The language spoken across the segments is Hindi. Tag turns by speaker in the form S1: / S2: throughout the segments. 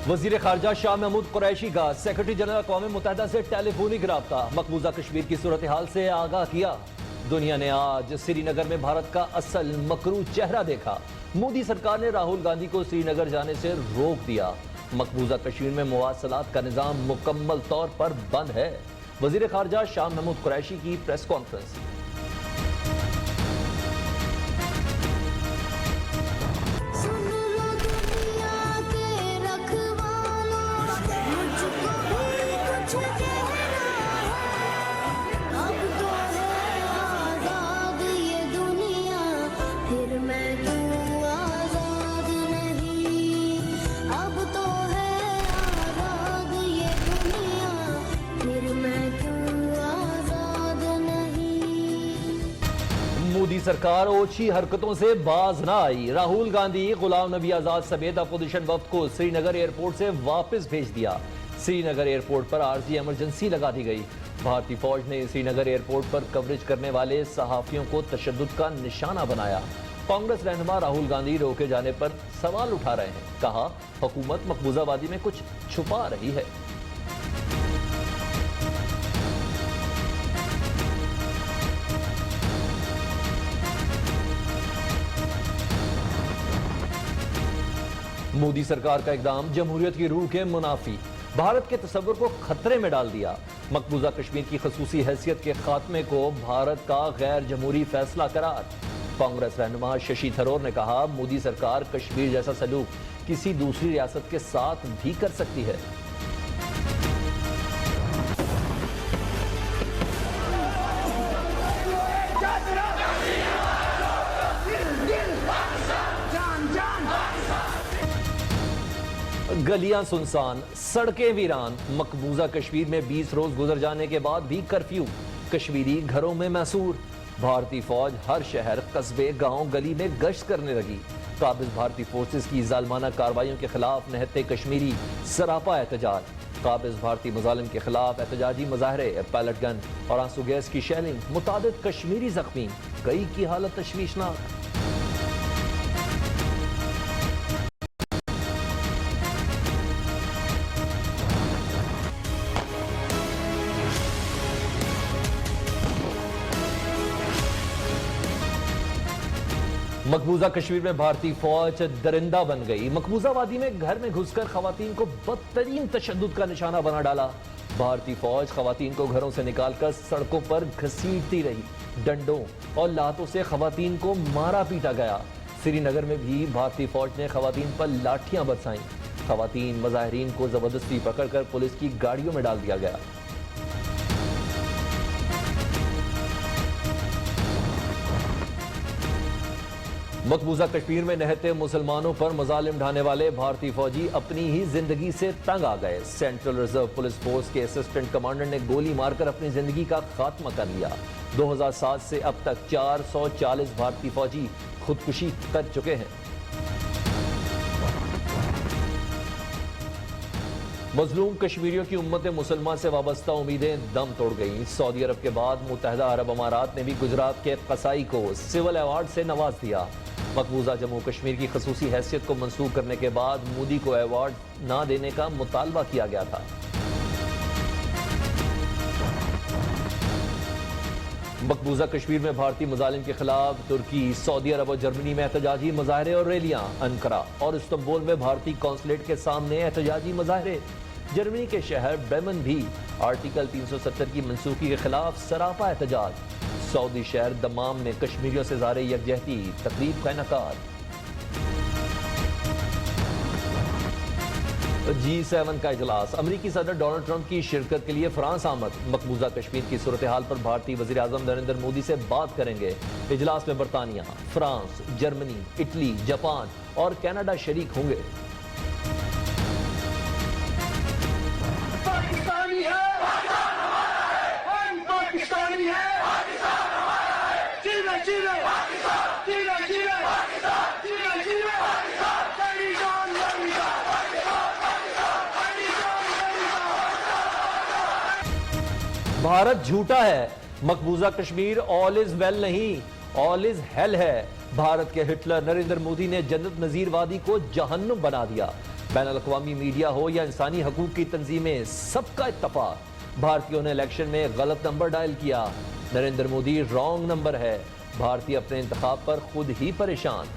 S1: वजीर खारजा शाह महमूद कुरैशी का सेक्रेटरी जनरल अक़वाम मुत्तहिदा से टेलीफोनिक राब्ता, मकबूजा कश्मीर की सूरत हाल से आगाह किया। दुनिया ने आज श्रीनगर में भारत का असल मकरू चेहरा देखा। मोदी सरकार ने राहुल गांधी को श्रीनगर जाने से रोक दिया। मकबूजा कश्मीर में मुवासलात का निजाम मुकम्मल तौर पर बंद है। वजीर खारजा शाह महमूद कुरैशी की प्रेस कॉन्फ्रेंस। मोदी सरकार ओछी हरकतों से बाज ना आई। राहुल गांधी गुलाम नबी आजाद समेत अपोजिशन वफ्द को श्रीनगर एयरपोर्ट से वापस भेज दिया। श्रीनगर एयरपोर्ट पर आर्जी इमरजेंसी लगा दी गई। भारतीय फौज ने श्रीनगर एयरपोर्ट पर कवरेज करने वाले सहाफियों को तशद्दुद का निशाना बनाया। कांग्रेस रहनुमा राहुल गांधी रोके जाने पर सवाल उठा रहे हैं। कहा, हुकूमत मकबूजा वादी में कुछ छुपा रही है। मोदी सरकार का इकदाम जमहूरियत की रूह के मुनाफी, भारत के तस्वुर को खतरे में डाल दिया। मकबूजा कश्मीर की खसूसी हैसियत के खात्मे को भारत का गैर जमहूरी फैसला करार। कांग्रेस रहनुमा शशि थरूर ने कहा, मोदी सरकार कश्मीर जैसा सलूक किसी दूसरी रियासत के साथ भी कर सकती है। गलियां सुनसान, सड़कें वीरान। मकबूजा कश्मीर में 20 रोज गुजर जाने के बाद भी कर्फ्यू। कश्मीरी घरों में मैसूर। भारतीय फौज हर शहर, कस्बे, गांव, गली में गश्त करने लगी। काबिज भारतीय फोर्सेस की जालमाना कार्रवाइयों के खिलाफ नहते कश्मीरी सरापा एहतजाज। काबिज भारतीय मुजालिम के खिलाफ एहतजाजी मुजाहरे, पैलेट गन और आंसू गैस की शेलिंग। मुतादिद कश्मीरी जख्मी, कई की हालत तशवीशनाक। मकबूजा कश्मीर में भारतीय फौज दरिंदा बन गई। मकबूजा वादी में घर में घुसकर खवातीन को बदतरीन तशद्दुद का निशाना बना डाला। भारतीय फौज खवातीन को घरों से निकालकर सड़कों पर घसीटती रही। डंडों और लातों से खवातीन को मारा पीटा गया। श्रीनगर में भी भारतीय फौज ने खवातीन पर लाठियां बरसाईं। खवातीन मुजाहिरीन को जबरदस्ती पकड़कर पुलिस की गाड़ियों में डाल दिया गया। मकबूजा कश्मीर में नहते मुसलमानों पर मजालिम ढाने वाले भारतीय फौजी अपनी ही जिंदगी से तंग आ गए। सेंट्रल रिजर्व पुलिस फोर्स के असिस्टेंट कमांडर ने गोली मारकर अपनी जिंदगी का खात्मा कर लिया। 2007 से अब तक 440 भारतीय फौजी खुदकुशी कर चुके हैं। मजलूम कश्मीरियों की उम्मत मुसलमान से वाबस्ता उम्मीदें दम तोड़ गईं। सऊदी अरब के बाद मुत्तहिदा अरब अमारात ने भी गुजरात के कसाई को सिविल अवार्ड से नवाज दिया। मकबूजा जम्मू कश्मीर की खसूसी हैसियत को मंसूख करने के बाद मोदी को अवार्ड ना देने का मुतालबा किया गया था। मकबूजा कश्मीर में भारतीय मुजालिम के खिलाफ तुर्की, सऊदी अरब और जर्मनी में एहतजाजी मुजाहरे और रैलियां। अंकारा और इस्तांबुल में भारतीय कौंसलेट के सामने एहतजाजी मुजाहरे। जर्मनी के शहर ब्रेमन भी आर्टिकल 370 की मनसूखी के खिलाफ सरापा एहतजाज। सऊदी शहर दमाम में कश्मीरियों से ज़ारे यकजहती तकरीब का इनकाद। G7 का इजलास, अमरीकी सदर डोनाल्ड ट्रंप की शिरकत के लिए फ्रांस आमद। मकबूजा कश्मीर की सूरत हाल पर भारतीय वज़ीर आज़म नरेंद्र मोदी से बात करेंगे। इजलास में बरतानिया, फ्रांस, जर्मनी, इटली, जापान और कनाडा शरीक होंगे। भारत झूठा है। मकबूजा कश्मीर ऑल इज वेल नहीं, ऑल इज हेल है। भारत के हिटलर नरेंद्र मोदी ने जन्नत नजीर वादी को जहन्नुम बना दिया। बैनुल-अक़वामी मीडिया हो या इंसानी हकूक की तंजीमें, सबका इत्तफाक, भारतीयों ने इलेक्शन में गलत नंबर डायल किया। नरेंद्र मोदी रॉन्ग नंबर है। भारतीय अपने इंतखाब पर खुद ही परेशान।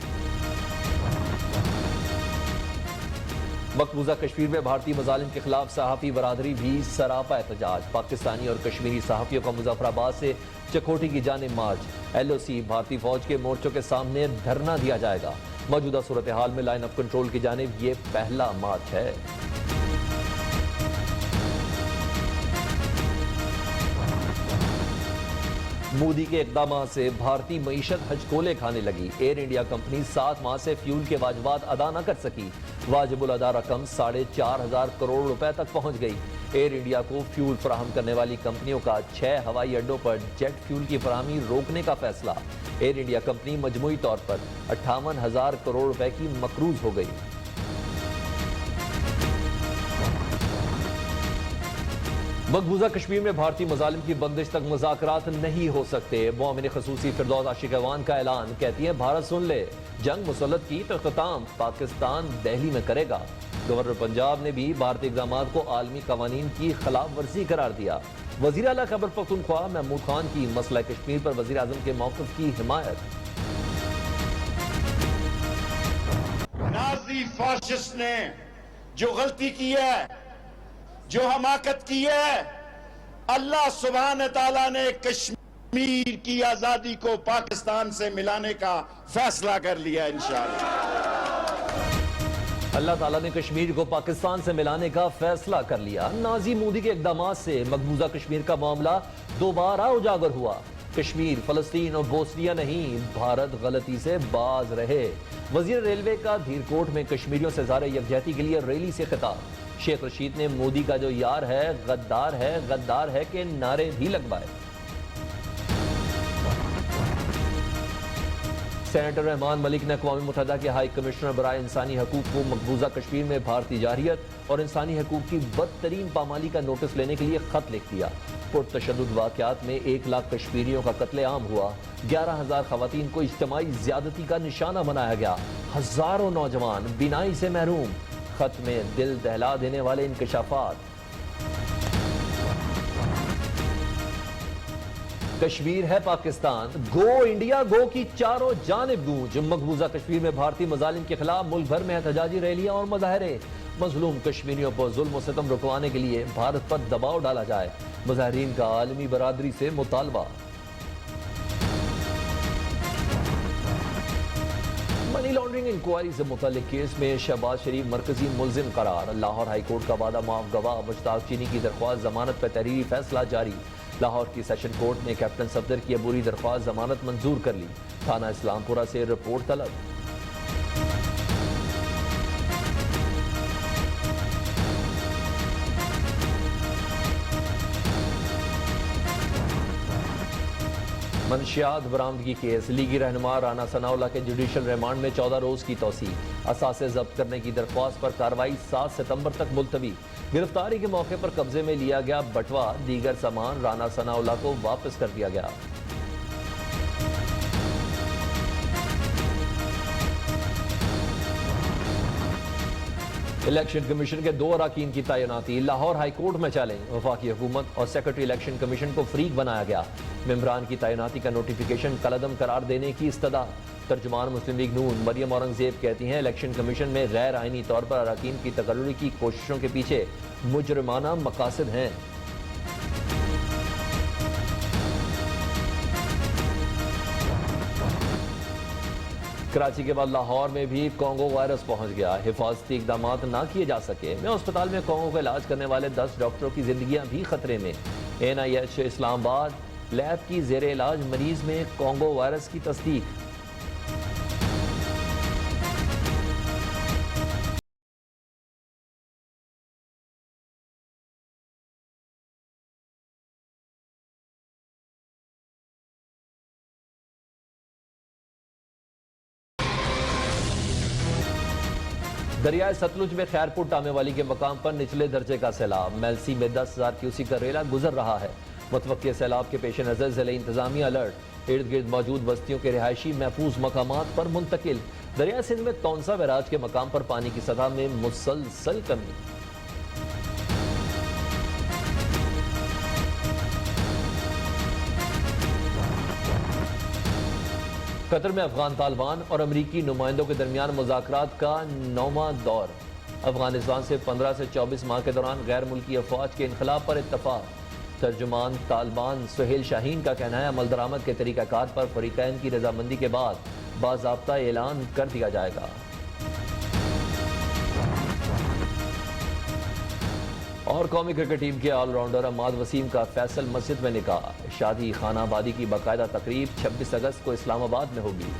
S1: मकबूजा कश्मीर में भारतीय मजालिम के खिलाफ सहाफ़ी बरादरी भी सरापा एहतजाज। पाकिस्तानी और कश्मीरी सहाफ़ियों का मुजफ्फराबाद से चकोटी की जानिब मार्च। LOC भारतीय फौज के मोर्चों के सामने धरना दिया जाएगा। मौजूदा सूरत हाल में लाइन ऑफ कंट्रोल की जानिब ये पहला मार्च है। मोदी के इक़दाम से भारतीय मईशत हजकोले खाने लगी। एयर इंडिया कंपनी 7 माह से फ्यूल के वाजिबात अदा न कर सकी। वाजिबुल अदा रकम 4,500 करोड़ रुपए तक पहुंच गई। एयर इंडिया को फ्यूल फराहम करने वाली कंपनियों का 6 हवाई अड्डों पर जेट फ्यूल की फराहमी रोकने का फैसला। एयर इंडिया कंपनी मजमूई तौर पर 58,000 करोड़ रुपए की मकरूज हो गई। मकबूजा कश्मीर में भारतीय मजालिम की बंदिश तक मुज़ाकरात नहीं हो सकते। मोमिन खसूसी फिरदौस आशिक अवान का ऐलान, कहती है भारत सुन ले, जंग मुसल्लत की तो इख्तिताम पाकिस्तान दिल्ली में करेगा। गवर्नर पंजाब ने भी भारतीय इक़दाम को आलमी कवानीन की खिलाफ वर्जी करार दिया। वज़ीर आला खैबर पख्तूनख्वा महमूद खान की मसला कश्मीर पर वज़ीर आज़म के मौक़िफ़ की हिमायत।
S2: नाज़ी फाशिस्ट ने जो गलती की है, जो हमाकत की है, अल्लाह सुब्हान तआला ने कश्मीर की आजादी को पाकिस्तान से मिलाने का फैसला कर लिया। इंशाअल्लाह
S1: अल्लाह ताला ने कश्मीर को पाकिस्तान से मिलाने का फैसला कर लिया। नाजी मोदी के इक़दाम से मकबूजा कश्मीर का मामला दोबारा उजागर हुआ। कश्मीर फलस्तीन और बोस्निया नहीं, भारत गलती से बाज रहे। वजीर रेलवे का धीरकोट में कश्मीरियों से ज़ाहिर यकजहती के लिए रैली से खिताब। शेख रशीद ने मोदी का जो यार है गद्दार है के नारे भी लगवाए। सेनेटर रहमान मलिक ने अक़वाम मुत्तहिदा के हाई कमिश्नर बराए इंसानी हकूक को मकबूजा कश्मीर में भारतीय जारहियत और इंसानी हकूक की बदतरीन पामाली का नोटिस लेने के लिए खत लिख दिया। पुरतशद्दुद वाक़यात में 1 लाख कश्मीरियों का कत्लेआम हुआ। 11,000 खवातीन को इज्तिमाई ज़्यादती का निशाना बनाया गया। हजारों नौजवान बिनाई से महरूम। खत में दिल दहला देने वाले इंकशाफात। कश्मीर है पाकिस्तान, गो इंडिया गो की चारों जानिब गूंज। मकबूजा कश्मीर में भारतीय मजालिम के खिलाफ मुल्क भर में एहतजाजी रैलियां और मुजाहरे। मजलूम कश्मीरियों पर जुल्म और सितम रुकवाने के लिए भारत पर दबाव डाला जाए, मुजाहिरीन का आलमी बरादरी से मुतालबा। मनी लॉन्ड्रिंग इंक्वायरी से मुतल्लिक केस में शहबाज शरीफ मरकजी मुल्जिम करार। लाहौर हाईकोर्ट का वादा माफ गवाह मुश्ताक चीनी की दरख्वास्त जमानत पर तहरीरी फैसला जारी। लाहौर की सेशन कोर्ट ने कैप्टन सफदर की अबूरी दरख्वास्त जमानत मंजूर कर ली। थाना इस्लामपुरा से रिपोर्ट तलब। मंशियात बरामदगी केस। लीगी रहनुमा राना सनाउल्लाह के जुडिशल रिमांड में 14 रोज की तौसी। असासे जब्त करने की दरख्वास्त पर कार्रवाई 7 सितंबर तक मुलतवी। गिरफ्तारी के मौके पर कब्जे में लिया गया बटवा, दीगर सामान राना सनाउल्लाह को वापस कर दिया गया। इलेक्शन कमीशन के 2 अरकान की तैनाती लाहौर हाईकोर्ट में चैलेंज। वफाकी हुकूमत और सेक्रेटरी इलेक्शन कमीशन को फरीक बनाया गया। मेंबरान की तैनाती का नोटिफिकेशन कलअदम करार देने की इस्तदा। तर्जुमान मुस्लिम लीग नून मरियम औरंगजेब कहती हैं इलेक्शन कमीशन में गैर आईनी तौर पर अरकान की तकर्रुरी की कोशिशों के पीछे मुजरिमाना मकासद हैं। कराची के बाद लाहौर में भी कोंगो वायरस पहुंच गया। हिफाजती इकदाम ना किए जा सके। में अस्पताल में कोंगो का इलाज करने वाले 10 डॉक्टरों की जिंदगियां भी खतरे में। NIH इस्लामाबाद लैब की जेरे इलाज मरीज में कोंगो वायरस की तस्दीक। दरियाए सतलुज में खैरपुर टामेवाली के मकाम पर निचले दर्जे का सैलाब। मेलसी में 10,000 क्यूसी का रेला गुजर रहा है। मुतवक्किल सैलाब के पेश नजर जिले इंतजामिया अलर्ट। इर्द गिर्द मौजूद बस्तियों के रिहायशी महफूज मकामात पर मुंतकिल। दरिया सिंध में तौंसा बैराज के मकाम पर पानी की सतह में मुसलसल कमी। कतर में अफगान तालिबान और अमरीकी नुमाइंदों के दरमियान मुज़ाकरात का 9वां दौर। अफगानिस्तान से 15 से 24 माह के दौरान गैर मुल्की अफवाज के इनखलाब पर इत्तफाक। तर्जुमान तालिबान सुहेल शाहीन का कहना है अमल दरामद के तरीकाकार पर फरीकैन की रजामंदी के बाद बाज़ाब्ता ऐलान कर दिया जाएगा। और कौमी क्रिकेट टीम के ऑलराउंडर अम्माद वसीम का फैसल मस्जिद में निकाह। शादी खाना आबादी की बाकायदा तकरीब 26 अगस्त को इस्लामाबाद में होगी।